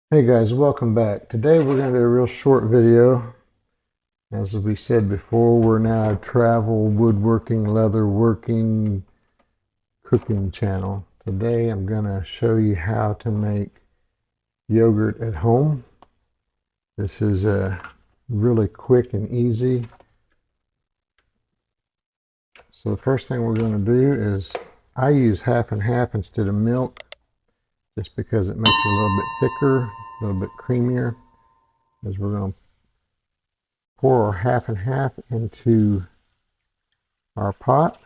Hey guys, welcome back. Today we're going to do a real short video. As we said before, we're now a travel, woodworking, leatherworking, cooking channel. Today I'm going to show you how to make yogurt at home. This is really quick and easy. So the first thing we're going to do is I use half and half instead of milk, just because it makes it a little bit thicker, a little bit creamier. As we're going to pour our half and half into our pot,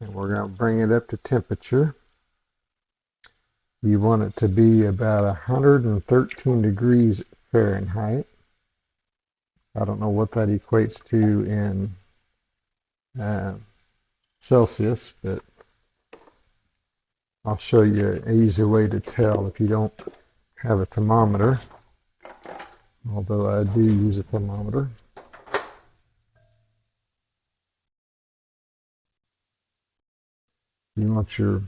and we're going to bring it up to temperature. You want it to be about 113 degrees Fahrenheit. I don't know what that equates to in Celsius, but I'll show you an easy way to tell if you don't have a thermometer, although I do use a thermometer. You want your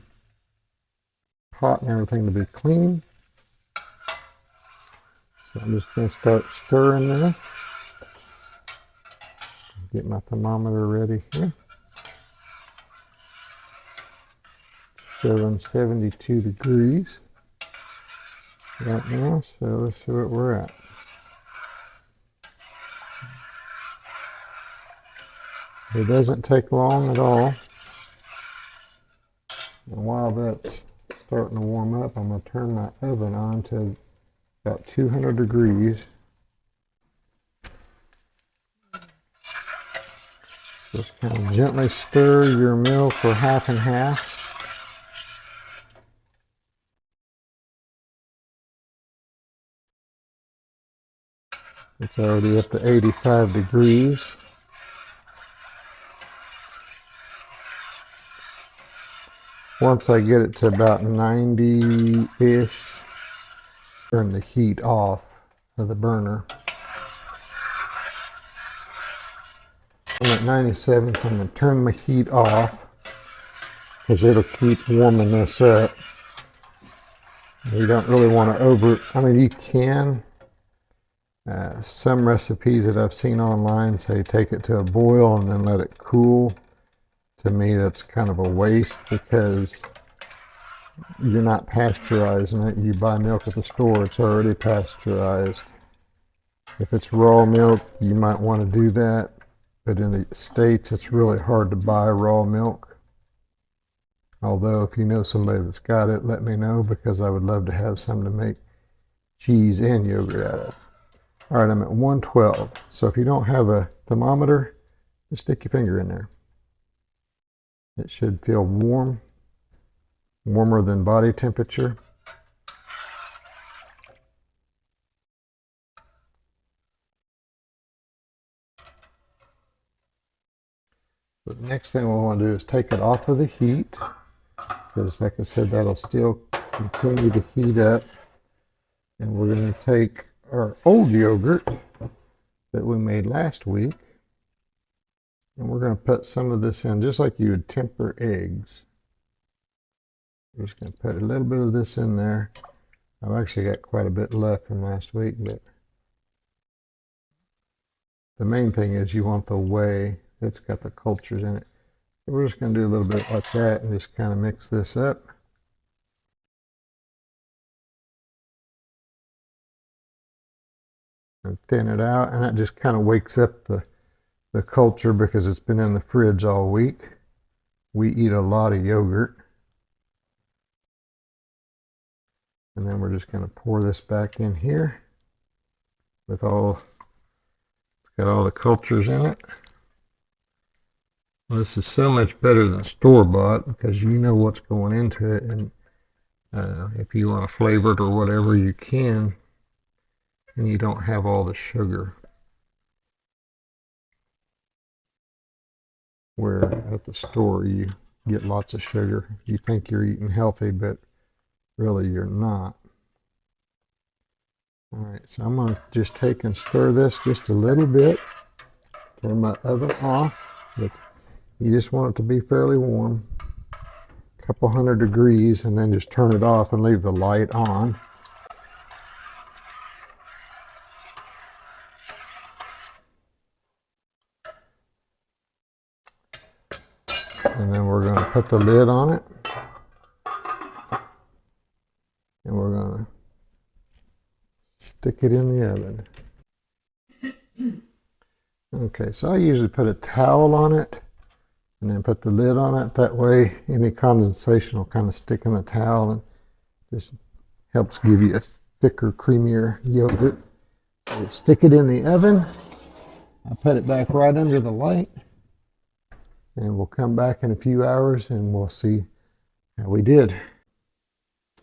pot and everything to be clean. So I'm just going to start stirring this. Get my thermometer ready here. Showing 72 degrees right now, so let's see what we're at. It doesn't take long at all. And while that's starting to warm up, I'm going to turn my oven on to about 200 degrees. Just kind of gently stir your milk for half and half. It's already up to 85 degrees. Once I get it to about 90-ish, turn the heat off of the burner. I'm at 97, so I'm going to turn my heat off because it'll keep warming this up. You don't really want to you can. Some recipes that I've seen online say take it to a boil and then let it cool. To me, that's kind of a waste because you're not pasteurizing it. You buy milk at the store, it's already pasteurized. If it's raw milk, you might want to do that. But in the States, it's really hard to buy raw milk. Although, if you know somebody that's got it, let me know, because I would love to have some to make cheese and yogurt out of. All right, I'm at 112. So if you don't have a thermometer, just stick your finger in there. It should feel warm, warmer than body temperature. The next thing we want to do is take it off of the heat, because like I said, that'll still continue to heat up. And we're going to take our old yogurt that we made last week, and we're going to put some of this in just like you would temper eggs. We're just going to put a little bit of this in there. I've actually got quite a bit left from last week, but the main thing is you want the whey that's got the cultures in it. So we're just going to do a little bit like that and just kind of mix this up. And thin it out, and that just kind of wakes up the culture because it's been in the fridge all week. We eat a lot of yogurt. And then we're just going to pour this back in here with it's got all the cultures in it. Well, this is so much better than store-bought because you know what's going into it, and if you want to flavor it or whatever, you can, and you don't have all the sugar. Where at the store you get lots of sugar. You think you're eating healthy, but really you're not. All right, so I'm going to just take and stir this just a little bit. Turn my oven off. You just want it to be fairly warm, a couple hundred degrees, and then just turn it off and leave the light on. put the lid on it. And we're going to stick it in the oven. Okay, so I usually put a towel on it and then put the lid on it. That way any condensation will kind of stick in the towel and just helps give you a thicker, creamier yogurt. So stick it in the oven. I put it back right under the light. And we'll come back in a few hours and we'll see how we did.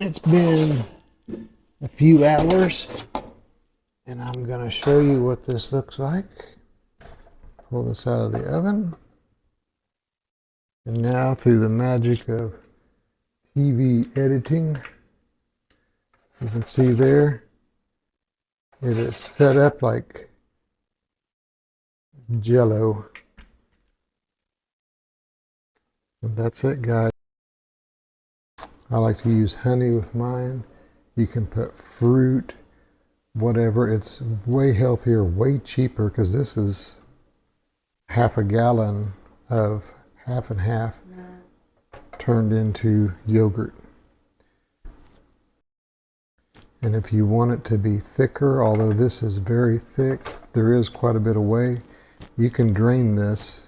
It's been a few hours and I'm going to show you what this looks like. Pull this out of the oven. And now through the magic of TV editing, you can see there it is set up like Jello. And that's it, guys. I like to use honey with mine. You can put fruit, whatever. It's way healthier, way cheaper, because this is half a gallon of half and half turned into yogurt. And if you want it to be thicker, although this is very thick, there is quite a bit of whey, you can drain this.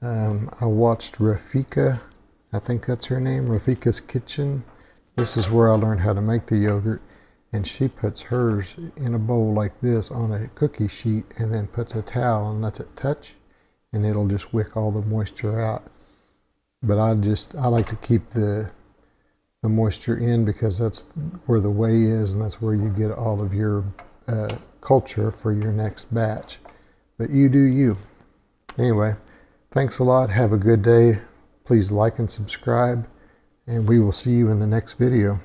I watched Rafika, I think that's her name, Rafika's Kitchen. This is where I learned how to make the yogurt. And she puts hers in a bowl like this on a cookie sheet and then puts a towel and lets it touch, and it'll just wick all the moisture out. But I like to keep the moisture in because that's where the whey is and that's where you get all of your culture for your next batch. But you do you. Anyway, thanks a lot. Have a good day. Please like and subscribe, and we will see you in the next video.